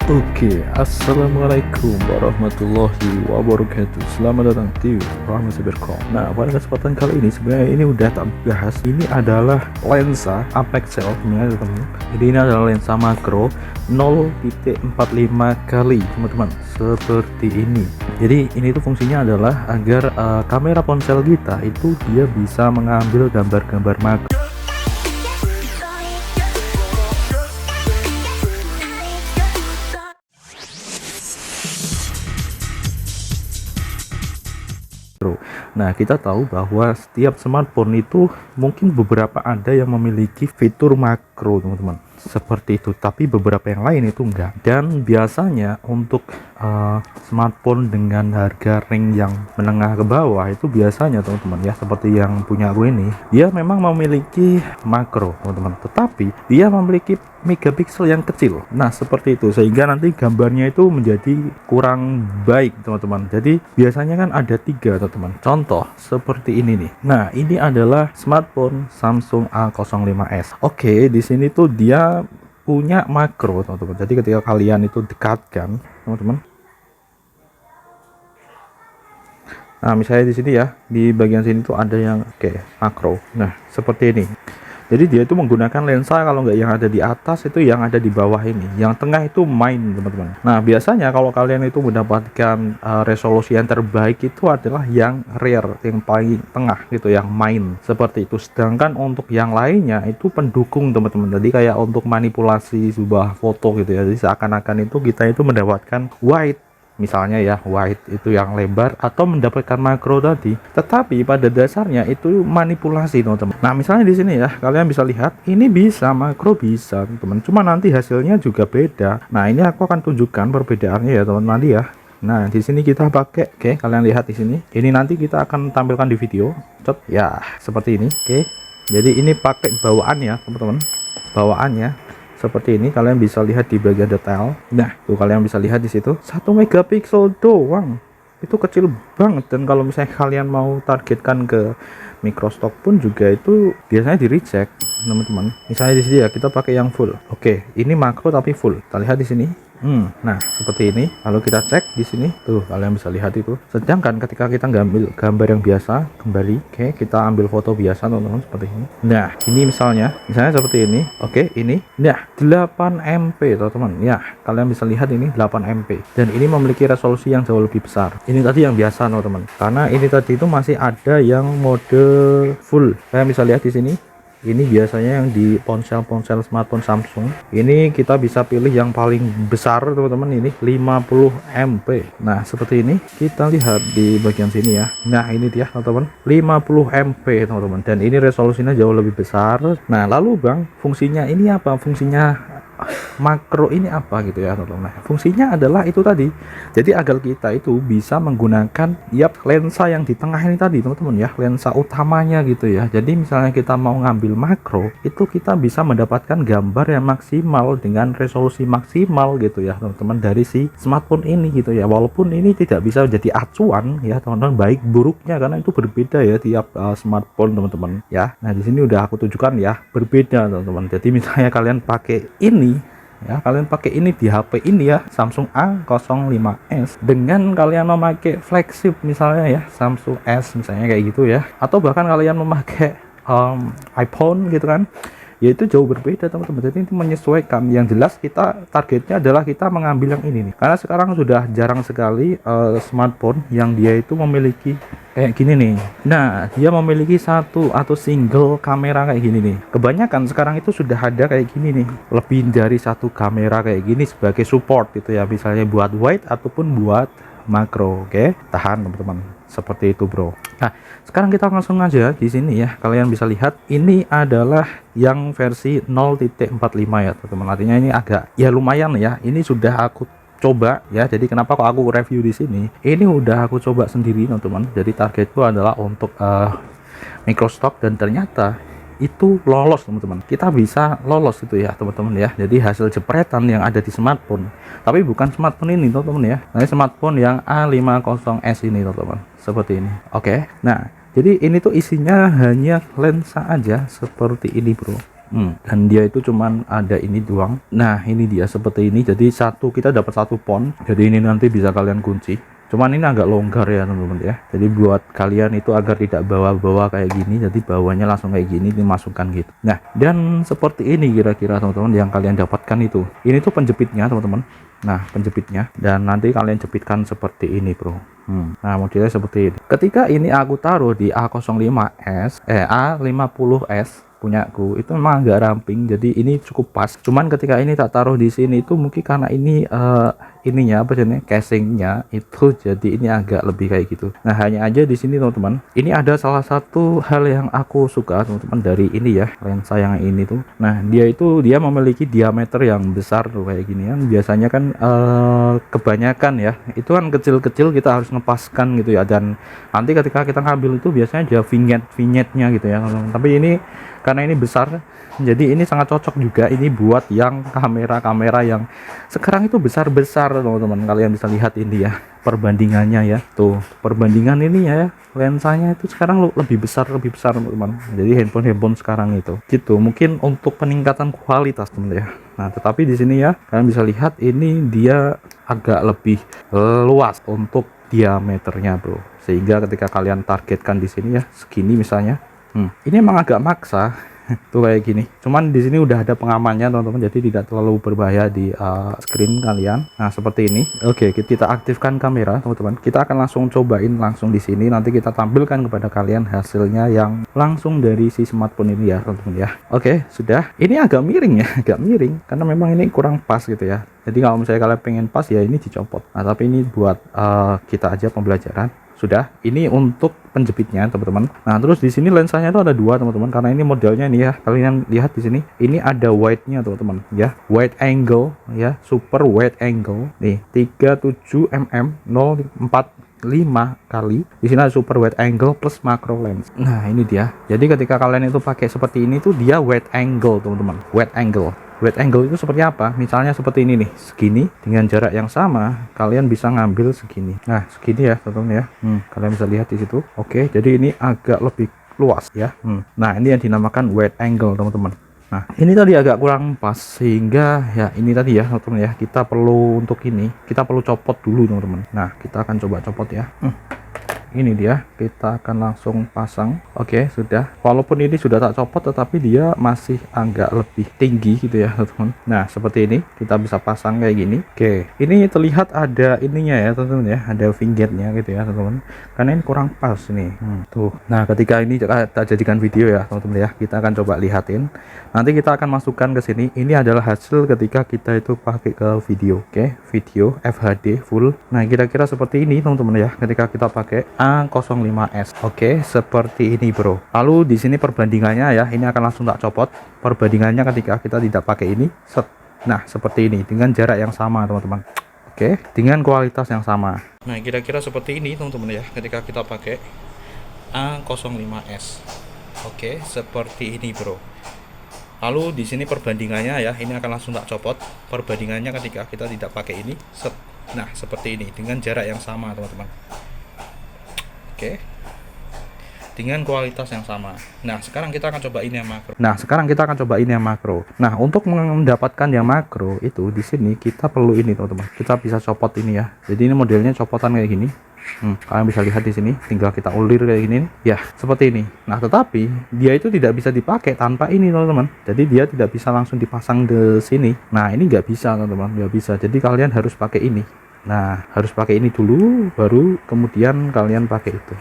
Oke, assalamualaikum warahmatullahi wabarakatuh. Selamat datang di Rahmat Cybercom. Nah, pada kesempatan kali ini sebenarnya ini udah tak bahas. Ini adalah lensa apexel sebenarnya teman-teman. Jadi ini adalah lensa makro 0.45 kali teman-teman, seperti ini. Jadi ini tuh fungsinya adalah agar kamera ponsel kita itu dia bisa mengambil gambar-gambar makro. Nah, kita tahu bahwa setiap smartphone itu mungkin beberapa ada yang memiliki fitur makro, teman-teman. Seperti itu, tapi beberapa yang lain itu enggak. Dan biasanya untuk smartphone dengan harga ring yang menengah ke bawah itu biasanya teman-teman ya, seperti yang punya aku ini, dia memang memiliki makro, teman-teman. Tetapi dia memiliki megapiksel yang kecil. Nah, seperti itu, sehingga nanti gambarnya itu menjadi kurang baik, teman-teman. Jadi biasanya kan ada 3, teman-teman. Contoh seperti ini nih. Nah, ini adalah smartphone Samsung A05s. Oke, di sini tuh dia punya makro, teman-teman. Jadi ketika kalian itu dekatkan, teman-teman. Nah, misalnya di sini ya, di bagian sini tuh ada yang makro. Nah, seperti ini. Jadi dia itu menggunakan lensa, kalau nggak yang ada di atas itu yang ada di bawah ini, yang tengah itu main, teman-teman. Nah, biasanya kalau kalian itu mendapatkan resolusi yang terbaik itu adalah yang rear, yang paling tengah gitu, yang main, seperti itu. Sedangkan untuk yang lainnya itu pendukung, teman-teman. Jadi kayak untuk manipulasi sebuah foto gitu ya. Jadi seakan-akan itu kita itu mendapatkan wide, misalnya ya, wide itu yang lebar, atau mendapatkan makro tadi. Tetapi pada dasarnya itu manipulasi, teman-teman. Nah, misalnya di sini ya, kalian bisa lihat ini bisa makro, bisa, teman-teman. Cuma nanti hasilnya juga beda. Nah, ini aku akan tunjukkan perbedaannya ya, teman-teman, nanti ya. Nah, di sini kita pakai, kalian lihat di sini. Ini nanti kita akan tampilkan di video. Cet, ya, seperti ini. Jadi ini pakai bawaannya, teman-teman. Bawaannya seperti ini, kalian bisa lihat di bagian detail. Nah, tuh kalian bisa lihat di situ 1 megapiksel doang. Itu kecil banget, dan kalau misalnya kalian mau targetkan ke microstock pun juga itu biasanya di reject, teman-teman. Misalnya di sini ya, kita pakai yang full. Oke, ini makro tapi full. Kita lihat di sini. Nah, seperti ini. Lalu kita cek di sini. Tuh, kalian bisa lihat itu. Sedangkan ketika kita ngambil gambar yang biasa, kembali, kita ambil foto biasa, teman-teman, seperti ini. Nah, ini misalnya seperti ini. Ini. Nah, 8 MP, teman-teman. Ya, kalian bisa lihat ini 8 MP. Dan ini memiliki resolusi yang jauh lebih besar. Ini tadi yang biasa, teman-teman. Karena ini tadi itu masih ada yang mode full. Kalian bisa lihat di sini. Ini biasanya yang di ponsel-ponsel smartphone Samsung. Ini kita bisa pilih yang paling besar, teman-teman. Ini 50 MP. Nah, seperti ini. Kita lihat di bagian sini ya. Nah, ini dia, teman-teman. 50 MP, teman-teman. Dan ini resolusinya jauh lebih besar. Nah, lalu Bang, fungsinya ini apa? Fungsinya makro ini apa gitu ya, teman-teman. Nah, fungsinya adalah itu tadi. Jadi agar kita itu bisa menggunakan lensa yang di tengah ini tadi, teman-teman ya, lensa utamanya gitu ya. Jadi misalnya kita mau ngambil makro, itu kita bisa mendapatkan gambar yang maksimal dengan resolusi maksimal gitu ya, teman-teman, dari si smartphone ini gitu ya. Walaupun ini tidak bisa jadi acuan ya, teman-teman, baik buruknya, karena itu berbeda ya tiap smartphone, teman-teman ya. Nah, di sini udah aku tunjukkan ya, berbeda, teman-teman. Jadi misalnya kalian pakai ini ya, kalian pakai ini di HP ini ya, Samsung A05s, dengan kalian memakai flagship misalnya ya, Samsung S misalnya kayak gitu ya, atau bahkan kalian memakai iPhone gitu kan, ya itu jauh berbeda, teman-teman. Jadi itu menyesuaikan. Yang jelas kita targetnya adalah kita mengambil yang ini nih, karena sekarang sudah jarang sekali smartphone yang dia itu memiliki kayak gini nih. Nah, dia memiliki satu atau single kamera kayak gini nih. Kebanyakan sekarang itu sudah ada kayak gini nih, lebih dari satu kamera kayak gini sebagai support itu ya, misalnya buat wide ataupun buat makro. Tahan, teman-teman, seperti itu, bro. Nah, sekarang kita langsung aja di sini ya. Kalian bisa lihat ini adalah yang versi 0.45 ya, teman-teman. Artinya ini agak ya lumayan ya. Ini sudah aku coba ya. Jadi kenapa kok aku review di sini? Ini udah aku coba sendiri, teman-teman. Jadi targetku adalah untuk microstock, dan ternyata itu lolos, teman-teman. Kita bisa lolos itu ya, teman-teman ya. Jadi hasil jepretan yang ada di smartphone, tapi bukan smartphone ini, teman-teman ya. Nah, smartphone yang A50s ini, teman-teman, seperti ini. Nah, jadi ini tuh isinya hanya lensa aja seperti ini, bro. Dan dia itu cuman ada ini doang. Nah ini dia seperti ini, jadi kita dapat 1 pon, jadi ini nanti bisa kalian kunci. Cuman ini agak longgar ya teman-teman ya, jadi buat kalian itu agar tidak bawa-bawa kayak gini, jadi bawanya langsung kayak gini dimasukkan gitu. Nah dan seperti ini kira-kira teman-teman yang kalian dapatkan itu. Ini tuh penjepitnya teman-teman. Nah penjepitnya, dan nanti kalian jepitkan seperti ini bro. Nah modelnya seperti ini. Ketika ini aku taruh di A05S A50S punyaku, itu memang agak ramping, jadi ini cukup pas. Cuman ketika ini tak taruh di sini itu mungkin karena ini ininya apa sih, casingnya itu, jadi ini agak lebih kayak gitu. Nah hanya aja di sini teman-teman, ini ada salah satu hal yang aku suka teman-teman dari ini ya, lensa yang ini tuh. Nah dia memiliki diameter yang besar tuh kayak gini kan. Biasanya kan kebanyakan ya itu kan kecil-kecil, kita harus ngepaskan gitu ya, dan nanti ketika kita ngambil itu biasanya ada vignette-nya gitu ya teman-teman. Tapi ini karena ini besar, jadi ini sangat cocok juga ini buat yang kamera yang sekarang itu besar-besar teman-teman. Kalian bisa lihat ini ya perbandingannya ya, tuh perbandingan ini ya, lensanya itu sekarang lebih besar teman-teman. Jadi handphone sekarang itu gitu, mungkin untuk peningkatan kualitas teman ya. Nah tetapi di sini ya kalian bisa lihat ini dia agak lebih luas untuk diameternya bro, sehingga ketika kalian targetkan di sini ya segini misalnya, ini emang agak maksa tuh kayak gini. Cuman di sini udah ada pengamannya teman-teman, jadi tidak terlalu berbahaya di screen kalian. Nah seperti ini. Oke, kita aktifkan kamera teman-teman. Kita akan langsung cobain langsung di sini. Nanti kita tampilkan kepada kalian hasilnya yang langsung dari si smartphone ini ya teman-teman ya. Oke, sudah. Ini agak miring ya, agak miring karena memang ini kurang pas gitu ya. Jadi kalau misalnya kalian pengen pas ya ini dicopot. Nah tapi ini buat kita aja pembelajaran. Sudah, ini untuk penjepitnya teman-teman. Nah terus di sini lensanya itu ada 2 teman-teman, karena ini modelnya ini ya, kalian lihat di sini ini ada wide-nya teman-teman ya, wide angle ya, super wide angle nih 37 mm 045 kali. Di sini ada super wide angle plus macro lens. Nah ini dia, jadi ketika kalian itu pakai seperti ini tuh dia wide angle teman-teman, wide angle. Wide angle itu seperti apa? Misalnya seperti ini nih, segini dengan jarak yang sama kalian bisa ngambil segini. Nah segini ya teman-teman ya. Kalian bisa lihat di situ. Oke, jadi ini agak lebih luas ya. Nah ini yang dinamakan wide angle teman-teman. Nah ini tadi agak kurang pas, sehingga ya ini tadi ya teman-teman ya, kita perlu untuk ini kita perlu copot dulu teman-teman. Nah kita akan coba copot ya. Ini dia, kita akan langsung pasang. Oke, sudah. Walaupun ini sudah tak copot, tetapi dia masih agak lebih tinggi gitu ya teman-teman. Nah seperti ini kita bisa pasang kayak gini. Oke, ini terlihat ada ininya ya teman-teman ya, ada vignette-nya gitu ya teman-teman, karena ini kurang pas nih. Tuh. Nah ketika ini kita jadikan video ya teman-teman ya, kita akan coba lihatin. Nanti kita akan masukkan ke sini. Ini adalah hasil ketika kita itu pakai ke video. Oke, video FHD full. Nah kira-kira seperti ini teman-teman ya ketika kita pakai A05S. Oke, seperti ini bro. Lalu di sini perbandingannya ya, ini akan langsung tak copot. Perbandingannya ketika kita tidak pakai ini, nah seperti ini dengan jarak yang sama teman-teman. Oke, dengan kualitas yang sama. Nah kira-kira seperti ini teman-teman ya ketika kita pakai A05S. Oke, seperti ini bro. Lalu di sini perbandingannya ya, ini akan langsung tak copot. Perbandingannya ketika kita tidak pakai ini, nah seperti ini dengan jarak yang sama teman-teman. Oke, dengan kualitas yang sama. Nah sekarang kita akan coba ini yang makro. Nah untuk mendapatkan yang makro itu di sini kita perlu ini teman-teman. Kita bisa copot ini ya. Jadi ini modelnya copotan kayak gini. Kalian bisa lihat di sini, tinggal kita ulir kayak gini ya, seperti ini. Nah tetapi dia itu tidak bisa dipakai tanpa ini teman-teman. Jadi dia tidak bisa langsung dipasang ke sini. Nah ini nggak bisa teman-teman, nggak bisa. Jadi kalian harus pakai ini. Nah harus pakai ini dulu, baru kemudian kalian pakai itu.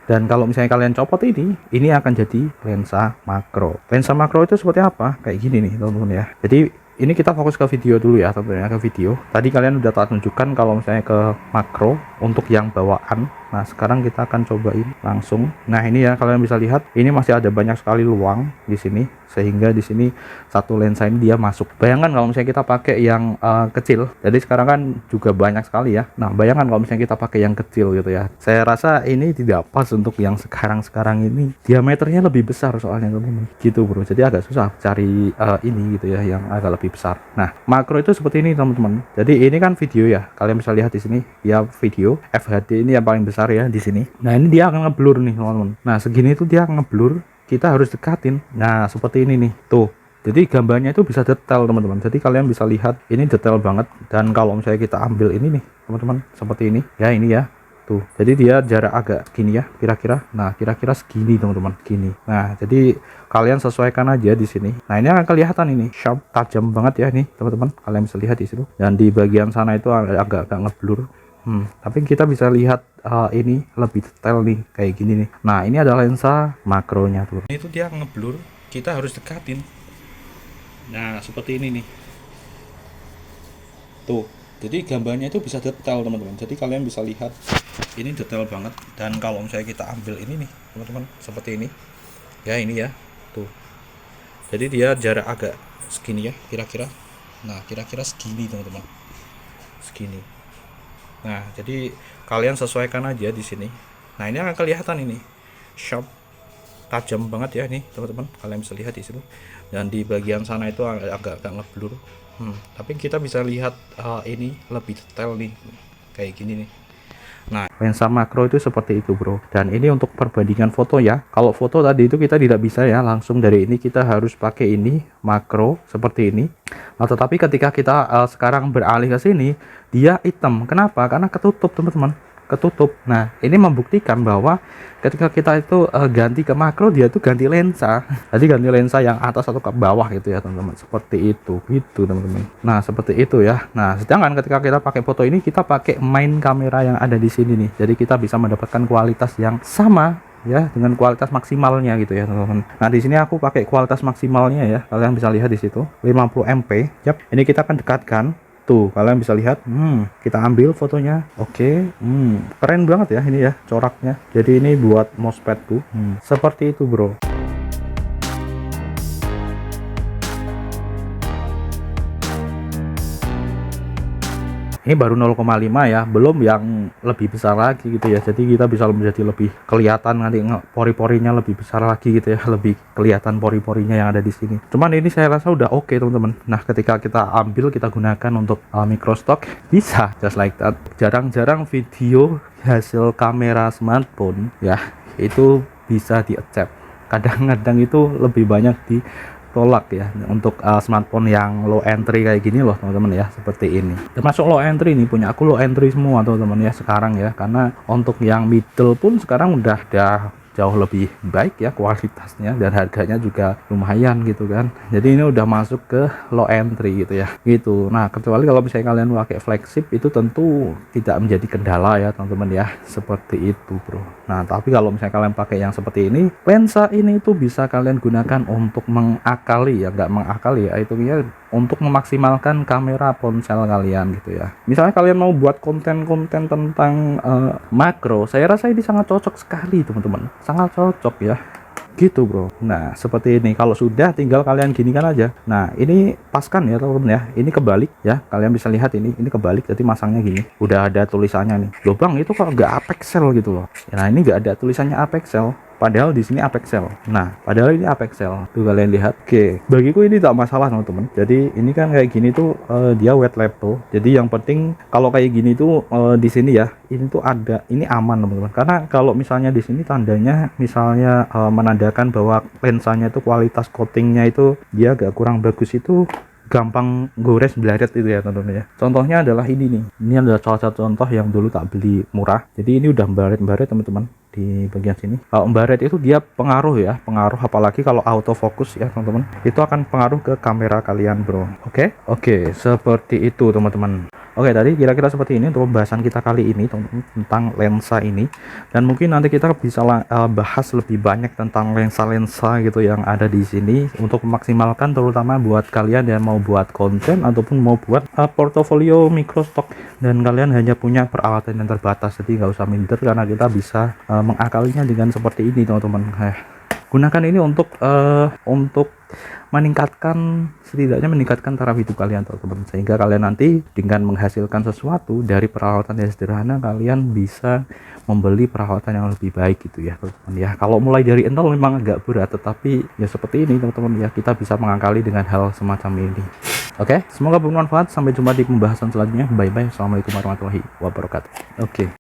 Dan kalau misalnya kalian copot ini akan jadi lensa makro. Lensa makro itu seperti apa? Kayak gini nih teman-teman ya. Jadi ini kita fokus ke video dulu ya teman-teman, ke video. Tadi kalian udah tak tunjukkan kalau misalnya ke makro untuk yang bawaan. Nah sekarang kita akan cobain langsung. Nah ini ya kalian bisa lihat ini masih ada banyak sekali luang di sini, sehingga di sini satu lensa ini dia masuk. Bayangkan kalau misalnya kita pakai yang kecil. Jadi sekarang kan juga banyak sekali ya. Nah bayangkan kalau misalnya kita pakai yang kecil gitu ya. Saya rasa ini tidak pas untuk yang sekarang ini. Diameternya lebih besar soalnya teman-teman. Gitu bro. Jadi agak susah cari ini gitu ya yang agak lebih besar. Nah makro itu seperti ini teman-teman. Jadi ini kan video ya. Kalian bisa lihat di sini ya, video FHD ini yang paling besar ya di sini. Nah ini dia akan ngeblur nih teman-teman. Nah segini tuh dia ngeblur, kita harus dekatin. Nah seperti ini nih, tuh Jadi gambarnya itu bisa detail teman-teman. Jadi kalian bisa lihat ini detail banget. Dan kalau misalnya kita ambil ini nih teman-teman, seperti ini ya, ini ya tuh. Jadi dia jarak agak gini ya kira-kira. Nah kira-kira segini teman-teman, gini. Nah jadi kalian sesuaikan aja di sini. Nah ini akan kelihatan ini sharp, tajam banget ya ini teman-teman. Kalian bisa lihat di situ. Dan di bagian sana itu agak ngeblur. Tapi kita bisa lihat ini lebih detail nih kayak gini nih. Nah ini adalah lensa makronya tuh. Itu dia ngeblur, kita harus dekatin. Nah seperti ini nih. Tuh, jadi gambarnya itu bisa detail teman-teman. Jadi kalian bisa lihat ini detail banget. Dan kalau misalnya kita ambil ini nih teman-teman, seperti ini. Ya ini ya, tuh. Jadi dia jarak agak segini ya kira-kira. Nah kira-kira segini teman-teman, segini. Nah, jadi kalian sesuaikan aja di sini. Nah, ini akan kelihatan ini sharp, tajam banget ya nih, teman-teman. Kalian bisa lihat di situ. Dan di bagian sana itu agak ngeblur. Tapi kita bisa lihat ini lebih detail nih, kayak gini nih. Nah, lensa makro itu seperti itu bro. Dan ini untuk perbandingan foto ya. Kalau foto tadi itu kita tidak bisa ya langsung dari ini, kita harus pakai ini makro seperti ini. Nah, tetapi ketika kita sekarang beralih ke sini, dia hitam. Kenapa? Karena ketutup teman-teman, ketutup. Nah ini membuktikan bahwa ketika kita itu ganti ke makro, dia tuh ganti lensa. Jadi ganti lensa yang atas atau ke bawah gitu ya teman-teman, seperti itu gitu teman-teman. Nah seperti itu ya. Nah sedangkan ketika kita pakai foto ini, kita pakai main kamera yang ada di sini nih, jadi kita bisa mendapatkan kualitas yang sama ya dengan kualitas maksimalnya gitu ya teman-teman. Nah di sini aku pakai kualitas maksimalnya ya, kalian bisa lihat di situ 50 MP. Yap, ini kita akan dekatkan. Tuh kalian bisa lihat, kita ambil fotonya. Oke, keren banget ya ini ya coraknya. Jadi ini buat mousepadku. Seperti itu bro. Ini baru 0,5 ya, belum yang lebih besar lagi gitu ya. Jadi kita bisa menjadi lebih kelihatan nanti pori-porinya lebih besar lagi gitu ya, lebih kelihatan pori-porinya yang ada di sini. Cuman ini saya rasa udah oke teman-teman. Nah ketika kita ambil, kita gunakan untuk micro stock, bisa just like that. Jarang-jarang video hasil kamera smartphone ya itu bisa di-accept. Kadang-kadang itu lebih banyak di tolak ya untuk smartphone yang low entry kayak gini loh teman-teman ya, seperti ini. Termasuk low entry ini punya aku low entry semua teman-teman ya sekarang ya, karena untuk yang middle pun sekarang udah jauh lebih baik ya kualitasnya, dan harganya juga lumayan gitu kan. Jadi ini udah masuk ke low entry gitu ya gitu. Nah kecuali kalau misalnya kalian pakai flagship, itu tentu tidak menjadi kendala ya teman-teman ya, seperti itu bro. Nah tapi kalau misalnya kalian pakai yang seperti ini, lensa ini itu bisa kalian gunakan untuk mengakali ya, nggak mengakali ya, itu ya untuk memaksimalkan kamera ponsel kalian gitu ya. Misalnya kalian mau buat konten-konten tentang makro, saya rasa ini sangat cocok sekali teman-teman, sangat cocok ya gitu bro. Nah seperti ini, kalau sudah tinggal kalian ginikan aja. Nah ini paskan ya teman-teman ya, ini kebalik ya, kalian bisa lihat ini kebalik, jadi masangnya gini, udah ada tulisannya nih. Loh bang, itu kok nggak apexel gitu loh. Nah ini nggak ada tulisannya apexel, padahal di sini apexel. Nah padahal ini apexel tuh, kalian lihat. Oke, bagiku ini tak masalah teman-teman. Jadi ini kan kayak gini tuh dia wet label, jadi yang penting kalau kayak gini tuh di sini ya, ini tuh ada, ini aman teman-teman. Karena kalau misalnya di sini tandanya misalnya menandakan bahwa lensanya itu kualitas coatingnya itu dia agak kurang bagus, itu gampang gores blaret itu ya teman-teman ya. Contohnya adalah ini nih, ini adalah salah satu contoh yang dulu tak beli murah. Jadi ini udah baret-baret teman-teman di bagian sini. Kalau baret itu dia pengaruh ya, pengaruh apalagi kalau autofocus ya teman-teman, itu akan pengaruh ke kamera kalian bro. Oke, seperti itu teman-teman. Oke, tadi kira-kira seperti ini untuk pembahasan kita kali ini tentang lensa ini. Dan mungkin nanti kita bisa bahas lebih banyak tentang lensa-lensa gitu yang ada di sini untuk memaksimalkan, terutama buat kalian yang mau buat konten ataupun mau buat portofolio micro stock dan kalian hanya punya peralatan yang terbatas. Jadi nggak usah minder, karena kita bisa mengakalinya dengan seperti ini teman-teman. Gunakan ini untuk meningkatkan, setidaknya meningkatkan taraf hidup kalian teman-teman, sehingga kalian nanti dengan menghasilkan sesuatu dari peralatan yang sederhana, kalian bisa membeli peralatan yang lebih baik gitu ya teman-teman ya. Kalau mulai dari nol memang agak berat, tetapi ya seperti ini teman-teman ya, kita bisa mengakali dengan hal semacam ini. Oke, semoga bermanfaat. Sampai jumpa di pembahasan selanjutnya. Bye bye. Assalamualaikum warahmatullahi wabarakatuh. Oke.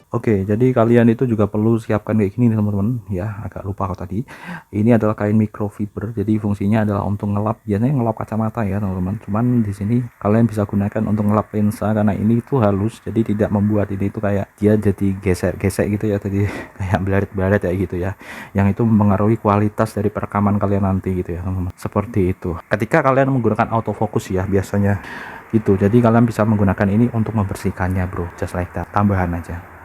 Oke, jadi kalian itu juga perlu siapkan kayak gini nih teman-teman ya, agak lupa aku tadi. Ini adalah kain microfiber, jadi fungsinya adalah untuk ngelap, biasanya ngelap kacamata ya teman-teman. Cuman di sini kalian bisa gunakan untuk ngelap lensa karena ini itu halus, jadi tidak membuat ini itu kayak dia jadi gesek-gesek gitu ya, tadi kayak blaret-blaret ya gitu ya. Yang itu mempengaruhi kualitas dari perekaman kalian nanti gitu ya teman-teman. Seperti itu. Ketika kalian menggunakan autofocus ya biasanya gitu. Jadi kalian bisa menggunakan ini untuk membersihkannya bro, just like that, tambahan aja.